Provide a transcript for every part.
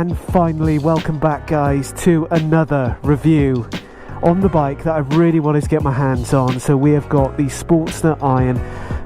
And finally, welcome back guys to another review on the bike that I really wanted to get my hands on. So we have got the Sportster Iron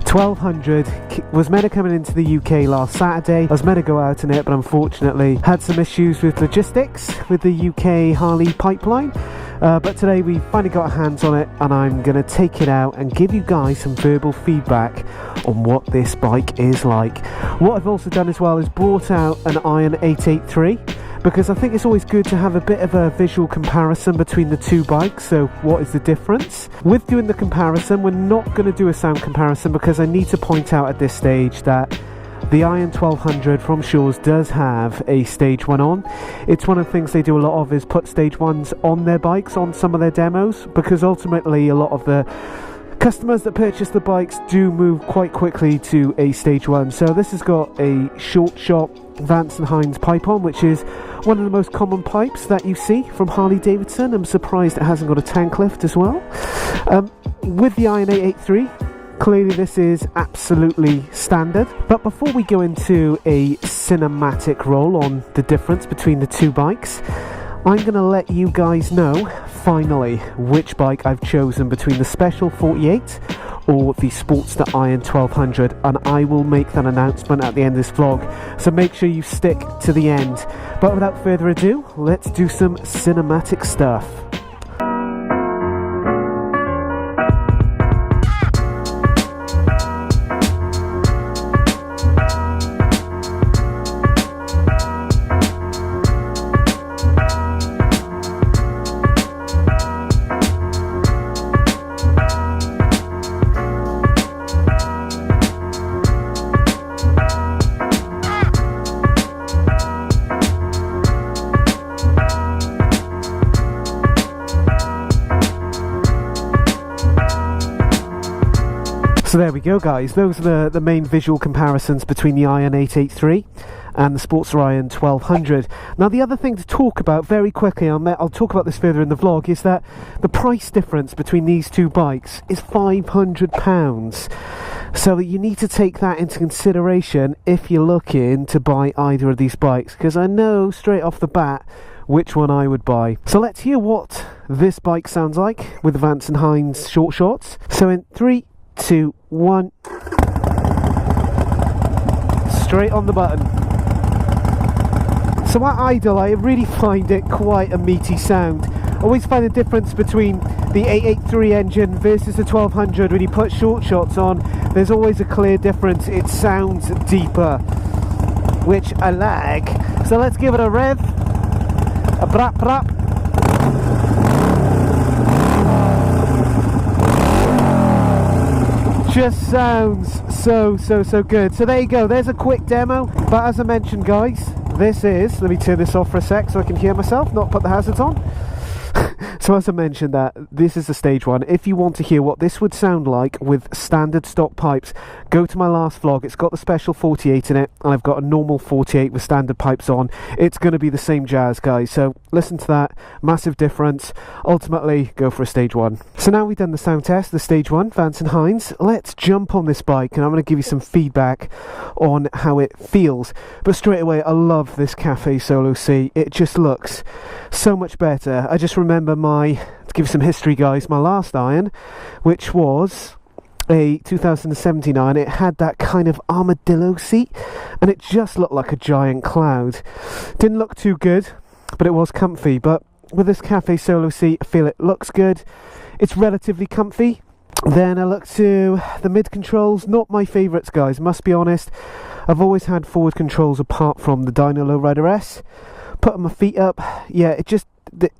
1200. Was meant to come into the UK last Saturday. I was meant to go out in it, but unfortunately had some issues with logistics with the UK Harley pipeline. But today we finally got our hands on it, and I'm going to take it out and give you guys some verbal feedback on what this bike is like. What I've also done as well is brought out an Iron 883, because I think it's always good to have a bit of a visual comparison between the two bikes. So what is the difference? With doing the comparison, we're not going to do a sound comparison, because I need to point out at this stage that the Iron 1200 from Shaw's does have a stage 1 on. It's one of the things they do a lot of, is put stage 1s on their bikes, on some of their demos, because ultimately a lot of the customers that purchase the bikes do move quite quickly to a stage 1. So this has got a short shot Vance & Hines pipe on, which is one of the most common pipes that you see from Harley Davidson. I'm surprised it hasn't got a tank lift as well. With the Iron 883, clearly this is absolutely standard. But before we go into a cinematic roll on the difference between the two bikes, I'm going to let you guys know finally which bike I've chosen between the Special 48 or the Sportster Iron 1200, and I will make that announcement at the end of this vlog, so make sure you stick to the end. But without further ado, let's do some cinematic stuff. So there we go guys, those are the main visual comparisons between the Iron 883 and the Sportster Iron 1200. Now the other thing to talk about very quickly, I'll talk about this further in the vlog, is that the price difference between these two bikes is £500. So you need to take that into consideration if you're looking to buy either of these bikes, because I know straight off the bat which one I would buy. So let's hear what this bike sounds like with the Vance & Hines short shots. So in 3, 2, 1, straight on the button. So at idle, I really find it quite a meaty sound. I always find the difference between the 883 engine versus the 1200. When you put short shots on, there's always a clear difference. It sounds deeper, which I like. So let's give it a rev, a brap brap. Just sounds so good. So there you go, there's a quick demo. But as I mentioned guys, this is, let me turn this off for a sec so I can hear myself, not put the hazards on. So as I mentioned, that this is the stage 1. If you want to hear what this would sound like with standard stock pipes, go to my last vlog. It's got the Special 48 in it, and I've got a normal 48 with standard pipes on. It's going to be the same jazz guys, so listen to that. Massive difference. Ultimately go for a stage 1. So now we've done the sound test, the stage 1 Vance & Hines, let's jump on this bike and I'm going to give you some feedback on how it feels. But straight away, I love this Cafe Solo C. It just looks so much better. I just remember to give you some history guys, my last iron, which was a 2017 iron, it had that kind of armadillo seat and it just looked like a giant cloud. Didn't look too good, but it was comfy. But with this Cafe Solo seat, I feel it looks good, it's relatively comfy. Then I look to the mid controls, not my favourites guys, must be honest. I've always had forward controls apart from the Dyno Lowrider S. Putting my feet up, yeah,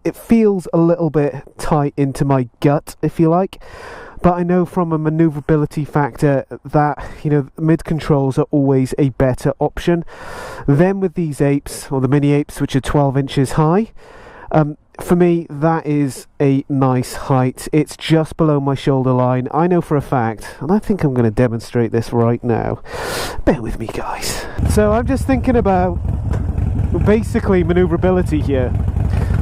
it feels a little bit tight into my gut, if you like. But I know from a manoeuvrability factor that, you know, mid controls are always a better option. Then with these apes, or the mini apes, which are 12 inches high, for me that is a nice height. It's just below my shoulder line. I know for a fact, and I think I'm going to demonstrate this right now. Bear with me guys. So I'm just thinking about basically manoeuvrability here.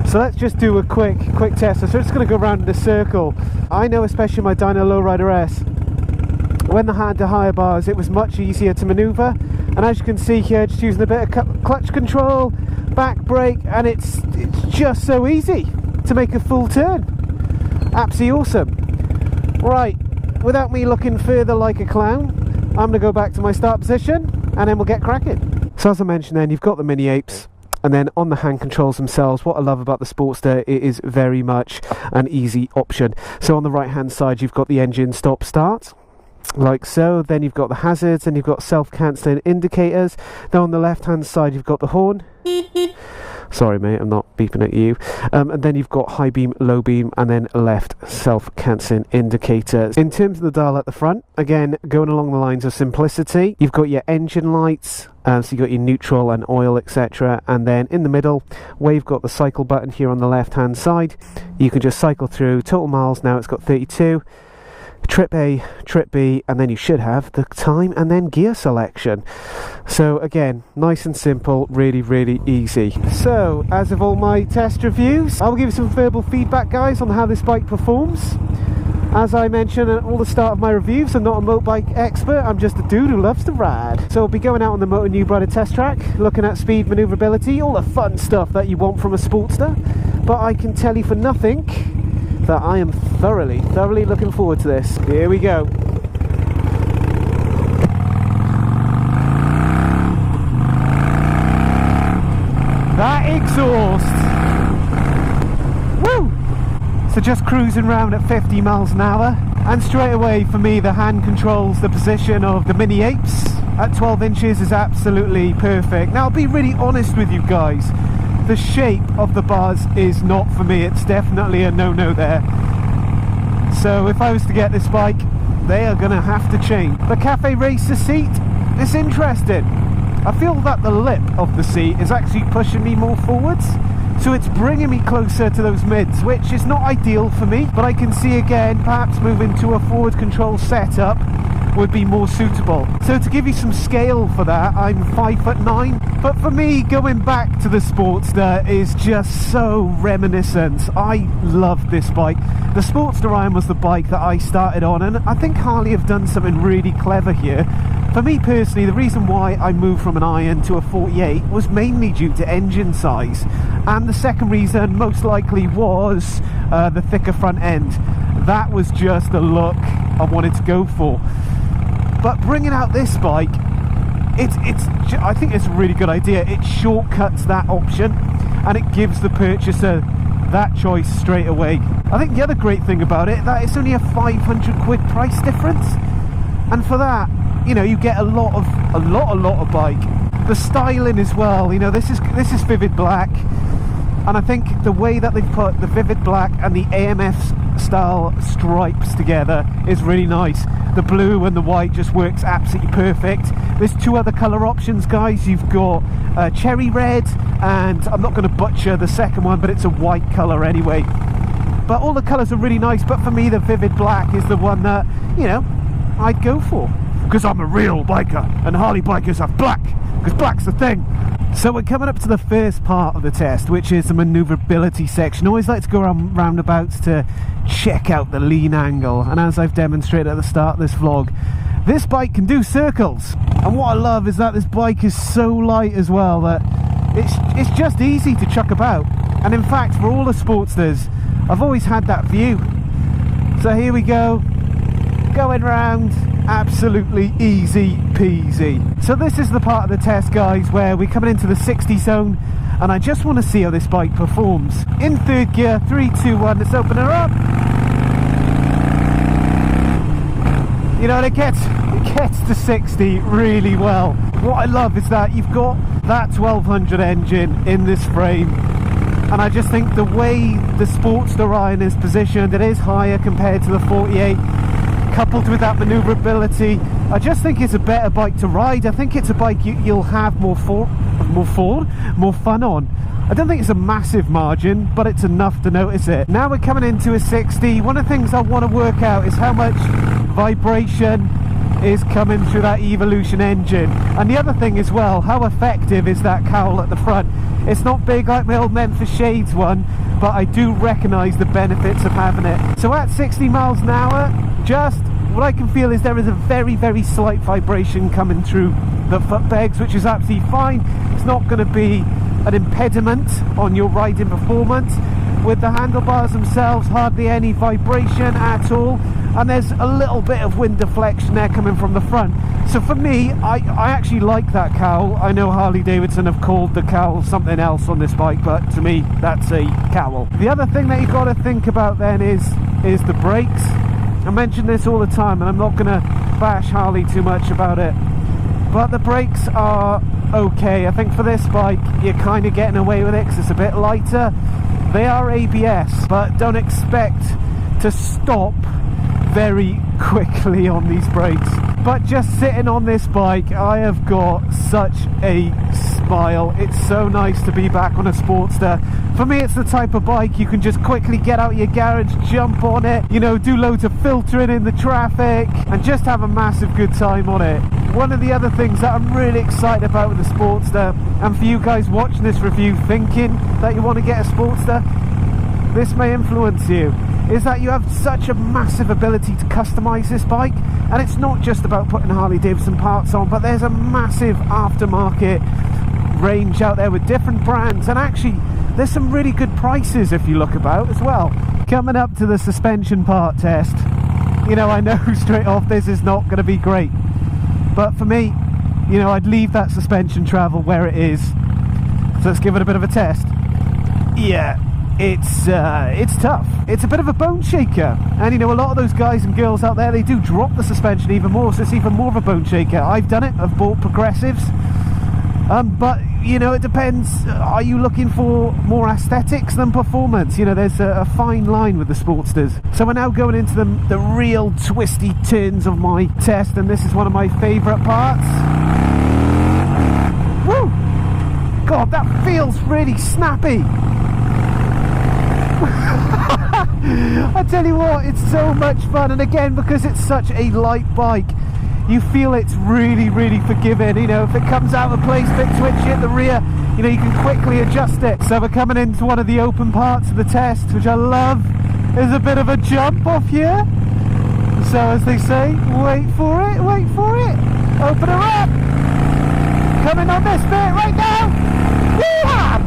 So let's just do a quick test. So I'm just going to go around in a circle. I know, especially my Dyno Lowrider S, when I had the higher bars, it was much easier to manoeuvre. And as you can see here, just using a bit of clutch control, back brake, and it's just so easy to make a full turn. Absolutely awesome. Right, without me looking further like a clown, I'm going to go back to my start position and then we'll get cracking. So as I mentioned then, you've got the mini apes, and then on the hand controls themselves, what I love about the Sportster, it is very much an easy option. So on the right hand side you've got the engine stop start, like so. Then you've got the hazards, and you've got self-cancelling indicators. Then on the left hand side you've got the horn. Sorry mate, I'm not beeping at you. And then you've got high beam, low beam, and then left self-cancelling indicators. In terms of the dial at the front, again, going along the lines of simplicity, you've got your engine lights, so you've got your neutral and oil, etc. And then in the middle, where you've got the cycle button here on the left hand side, you can just cycle through. Total miles now, it's got 32. Trip A, trip B, and then you should have the time and then gear selection. So again, nice and simple, really, really easy. So as of all my test reviews, I'll give you some verbal feedback, guys, on how this bike performs. As I mentioned at all the start of my reviews, I'm not a motorbike expert, I'm just a dude who loves to ride. So I'll be going out on the Motonewbrider test track, looking at speed, manoeuvrability, all the fun stuff that you want from a Sportster. But I can tell you for nothing that I am thoroughly looking forward to this. Here we go. That exhaust! Woo! So just cruising around at 50 miles an hour, and straight away for me the hand controls the position of the mini apes at 12 inches is absolutely perfect. Now I'll be really honest with you guys, the shape of the bars is not for me. It's definitely a no-no there. So if I was to get this bike, they are going to have to change. The Cafe Racer seat is interesting. I feel that the lip of the seat is actually pushing me more forwards, so it's bringing me closer to those mids, which is not ideal for me, but I can see again perhaps moving to a forward control setup would be more suitable. So to give you some scale for that, I'm 5'9", but for me going back to the Sportster is just so reminiscent. I love this bike. The Sportster Iron was the bike that I started on, and I think Harley have done something really clever here. For me personally, the reason why I moved from an Iron to a 48 was mainly due to engine size, and the second reason most likely was the thicker front end. That was just the look I wanted to go for. But bringing out this bike, I think it's a really good idea. It shortcuts that option and it gives the purchaser that choice straight away. I think the other great thing about it, that it's only a 500 quid price difference, and for that, you know, you get a lot of bike. The styling as well, you know, this is vivid black, and I think the way that they've put the vivid black and the AMF style stripes together is really nice. The blue and the white just works absolutely perfect. There's two other colour options, guys. You've got cherry red, and I'm not going to butcher the second one, but it's a white colour anyway. But all the colours are really nice, but for me the vivid black is the one that, you know, I'd go for. Because I'm a real biker, and Harley bikers have black, because black's the thing. So we're coming up to the first part of the test, which is the manoeuvrability section. I always like to go around roundabouts to check out the lean angle, and as I've demonstrated at the start of this vlog, this bike can do circles. And what I love is that this bike is so light as well that it's just easy to chuck about. And in fact, for all the Sportsters, I've always had that view. So here we go, going round, absolutely easy peasy. So this is the part of the test, guys, where we're coming into the 60 zone, and I just want to see how this bike performs. In third gear, 3, 2, 1, let's open her up. You know, it gets to 60 really well. What I love is that you've got that 1200 engine in this frame, and I just think the way the Sportster Iron is positioned, it is higher compared to the 48, coupled with that manoeuvrability. I just think it's a better bike to ride. I think it's a bike you'll have more fun on. I don't think it's a massive margin, but it's enough to notice it. Now we're coming into a 60. One of the things I want to work out is how much vibration is coming through that Evolution engine, and the other thing as well, how effective is that cowl at the front. It's not big like my old Memphis Shades one, but I do recognise the benefits of having it. So at 60 miles an hour, just what I can feel is there is a very slight vibration coming through the foot pegs, which is absolutely fine. It's not going to be an impediment on your riding performance. With the handlebars themselves, hardly any vibration at all, and there's a little bit of wind deflection there coming from the front. So for me, I actually like that cowl. I know Harley Davidson have called the cowl something else on this bike, but to me that's a cowl. The other thing that you've got to think about then is the brakes. I mention this all the time, and I'm not going to bash Harley too much about it, but the brakes are okay. I think for this bike you're kind of getting away with it because it's a bit lighter. They are ABS, but don't expect to stop very quickly on these brakes. But just sitting on this bike, I have got such a smile. It's so nice to be back on a Sportster. For me, it's the type of bike you can just quickly get out your garage, jump on it, you know, do loads of filtering in the traffic, and just have a massive good time on it. One of the other things that I'm really excited about with the Sportster, and for you guys watching this review thinking that you want to get a Sportster, this may influence you, is that you have such a massive ability to customize this bike. And it's not just about putting Harley Davidson parts on, but there's a massive aftermarket range out there with different brands, and actually there's some really good prices if you look about as well. Coming up to the suspension part test, you know, I know straight off this is not going to be great, but for me, you know, I'd leave that suspension travel where it is. So let's give it a bit of a test. Yeah, it's tough. It's a bit of a bone shaker, and you know, a lot of those guys and girls out there, they do drop the suspension even more, so it's even more of a bone shaker. I've done it, I've bought progressives, but you know, it depends. Are you looking for more aesthetics than performance? You know, there's a fine line with the Sportsters. So we're now going into the real twisty turns of my test, and this is one of my favourite parts. Woo! God, that feels really snappy. I tell you what, it's so much fun, and again, because it's such a light bike, you feel it's really, really forgiving. You know, if it comes out of place, bit twitchy at the rear, you know, you can quickly adjust it. So we're coming into one of the open parts of the test, which I love. There's a bit of a jump off here. So as they say, wait for it, wait for it. Open her up. Coming on this bit right now. Woo-ha!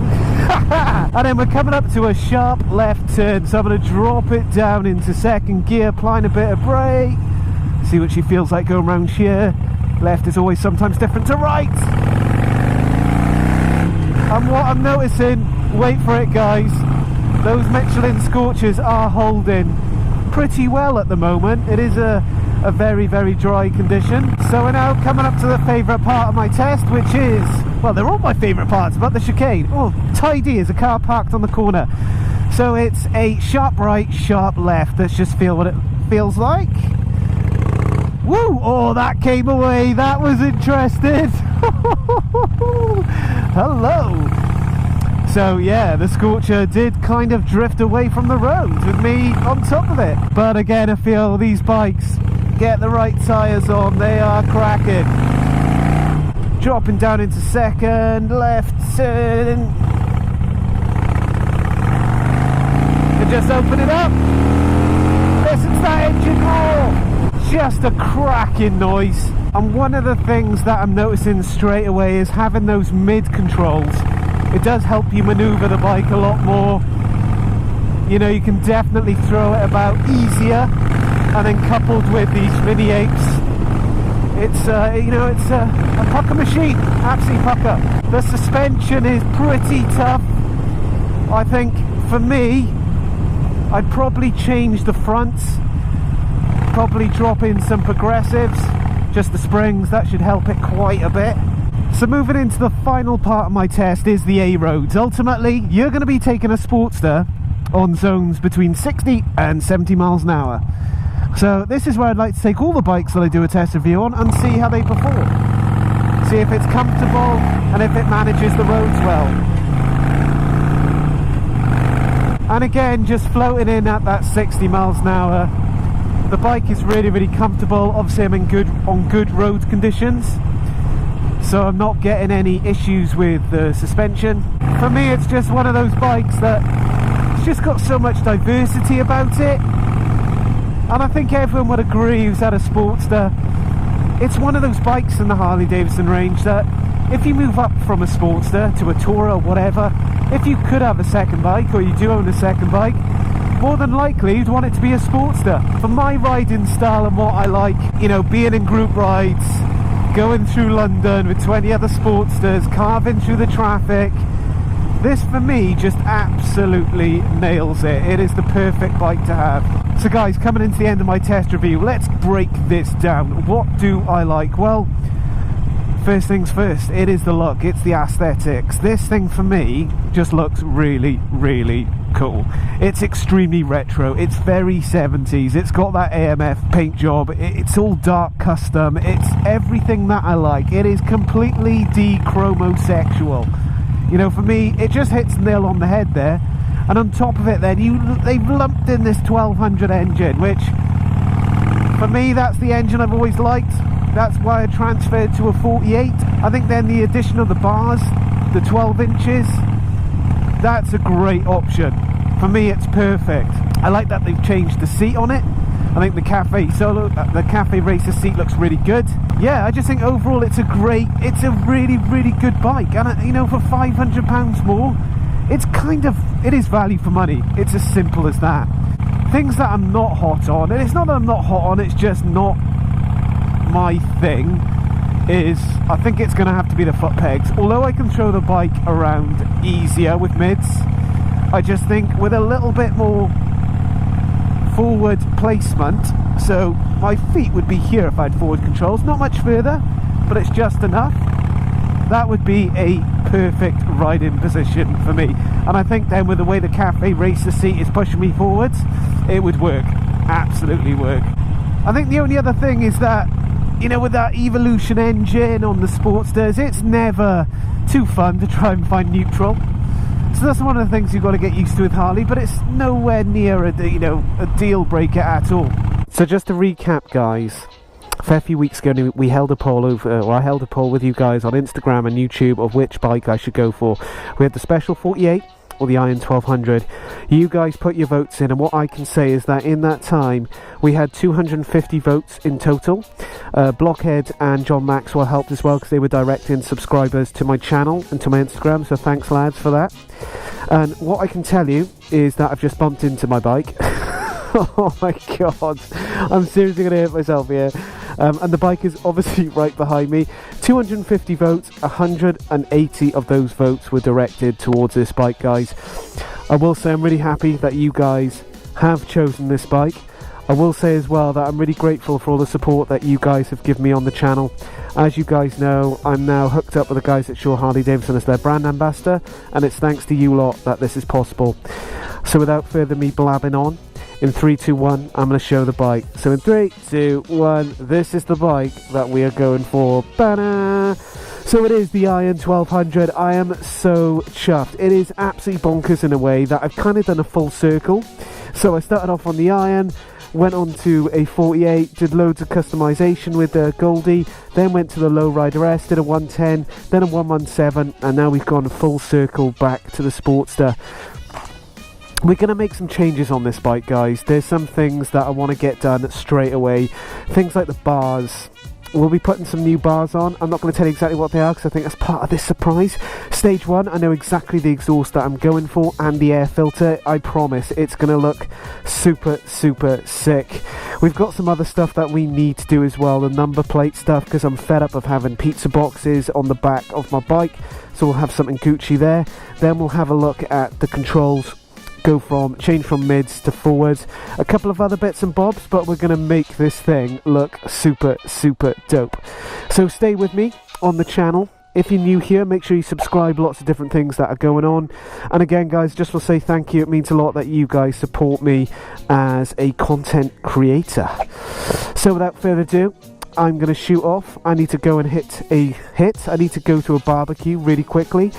And then we're coming up to a sharp left turn, so I'm going to drop it down into second gear, applying a bit of brake, see what she feels like going round here. Left is always sometimes different to right. And what I'm noticing, wait for it guys, those Michelin Scorchers are holding pretty well at the moment. It is a very, very dry condition. So we're now coming up to the favourite part of my test, which is, well, they're all my favourite parts, but the chicane. Oh, tidy as a car parked on the corner. So it's a sharp right, sharp left. Let's just feel what it feels like. Woo! Oh, that came away. That was interesting. Hello. So yeah, the Scorcher did kind of drift away from the road with me on top of it. But again, I feel these bikes, get the right tyres on, they are cracking. Dropping down into second, left turn. And just open it up. Listen to that engine roar. Just a cracking noise. And one of the things that I'm noticing straight away is having those mid controls. It does help you manoeuvre the bike a lot more. You know, you can definitely throw it about easier. And then coupled with these mini apes, it's you know, it's a pucker machine, absolute pucker. The suspension is pretty tough. I think for me, I'd probably change the fronts, probably drop in some progressives, just the springs, that should help it quite a bit. So moving into the final part of my test is the A roads. Ultimately, you're going to be taking a Sportster on zones between 60 and 70 miles an hour. So this is where I'd like to take all the bikes that I do a test review on and see how they perform. See if it's comfortable and if it manages the roads well. And again, just floating in at that 60 miles an hour. The bike is really, really comfortable. Obviously I'm on good road conditions, so I'm not getting any issues with the suspension. For me, it's just one of those bikes that it's just got so much diversity about it. And I think everyone would agree who's had a Sportster, it's one of those bikes in the Harley Davidson range that if you move up from a Sportster to a Tourer or whatever, if you could have a second bike, or you do own a second bike, more than likely you'd want it to be a Sportster. For my riding style and what I like, you know, being in group rides, going through London with 20 other Sportsters, carving through the traffic, this for me just absolutely nails it. It is the perfect bike to have. So guys, coming into the end of my test review, let's break this down. What do I like? Well, first things first, it is the look, it's the aesthetics. This thing for me just looks really, really cool. It's extremely retro, it's very 70s, it's got that AMF paint job, it's all dark custom, it's everything that I like. It is completely de-chromosexual. You know, for me, it just hits the nail on the head there. And on top of it then, they've lumped in this 1200 engine, which for me, that's the engine I've always liked. That's why I transferred to a 48. I think then the addition of the bars, the 12 inches, that's a great option. For me, it's perfect. I like that they've changed the seat on it. I think the Cafe Racer seat looks really good. Yeah, I just think overall it's a really, really good bike. And you know, for £500 more, it is value for money. It's as simple as that. Things that I'm not hot on, and it's not that I'm not hot on, it's just not my thing, is I think it's going to have to be the foot pegs. Although I can throw the bike around easier with mids, I just think with a little bit more forward placement, so my feet would be here if I had forward controls, not much further, but it's just enough, that would be a perfect riding position for me. And I think then with the way the Cafe Racer seat is pushing me forwards, it would work, absolutely work. I think the only other thing is that, you know, with that Evolution engine on the Sportsters, it's never too fun to try and find neutral. So that's one of the things you've got to get used to with Harley, but it's nowhere near a deal breaker at all. So just to recap, guys, a fair few weeks ago we held a poll I held a poll with you guys on Instagram and YouTube of which bike I should go for. We had the Special 48 or the Iron 1200. You guys put your votes in, and what I can say is that in that time we had 250 votes in total. Blockhead and John Maxwell helped as well because they were directing subscribers to my channel and to my Instagram, so thanks lads for that. And what I can tell you is that I've just bumped into my bike. Oh my god, I'm seriously going to hit myself here. And the bike is obviously right behind me. 250 votes, 180 of those votes were directed towards this bike, guys. I will say I'm really happy that you guys have chosen this bike. I will say as well that I'm really grateful for all the support that you guys have given me on the channel. As you guys know, I'm now hooked up with the guys at Shaw Harley Davidson as their brand ambassador, and it's thanks to you lot that this is possible. So without further me blabbing on, in 3, 2, 1, I'm going to show the bike. So in 3, 2, 1, this is the bike that we are going for. Ba-da! So it is the Iron 1200. I am so chuffed. It is absolutely bonkers in a way that I've kind of done a full circle. So I started off on the Iron, went on to a 48, did loads of customization with the Goldie, then went to the Lowrider S, did a 110, then a 117, and now we've gone full circle back to the Sportster. We're going to make some changes on this bike, guys. There's some things that I want to get done straight away. Things like the bars. We'll be putting some new bars on. I'm not going to tell you exactly what they are because I think that's part of this surprise. Stage 1, I know exactly the exhaust that I'm going for and the air filter. I promise it's going to look super, super sick. We've got some other stuff that we need to do as well. The number plate stuff, because I'm fed up of having pizza boxes on the back of my bike. So we'll have something Gucci there. Then we'll have a look at the controls. Change from mids to forwards, a couple of other bits and bobs, but we're going to make this thing look super, super dope. So stay with me on the channel. If you're new here, make sure you subscribe. Lots of different things that are going on. And again, guys, just want to say thank you. It means a lot that you guys support me as a content creator. So without further ado, I'm going to shoot off. I need to go and hit. I need to go to a barbecue really quickly.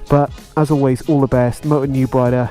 But as always, all the best. Motonewbrider.